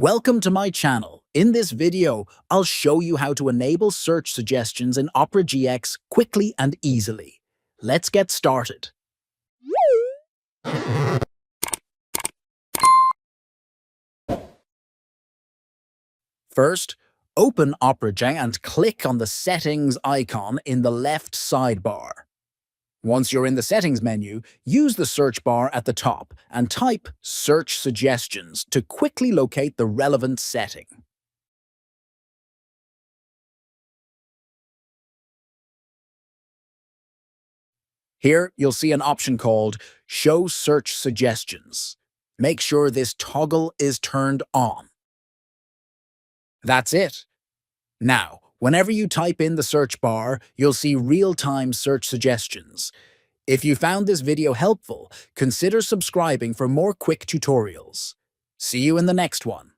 Welcome to my channel. In this video, I'll show you how to enable search suggestions in Opera GX quickly and easily. Let's get started. First, open Opera GX and click on the Settings icon in the left sidebar. Once you're in the Settings menu, use the search bar at the top and type Search Suggestions to quickly locate the relevant setting. Here, you'll see an option called Show Search Suggestions. Make sure this toggle is turned on. That's it. Now, whenever you type in the search bar, you'll see real-time search suggestions. If you found this video helpful, consider subscribing for more quick tutorials. See you in the next one.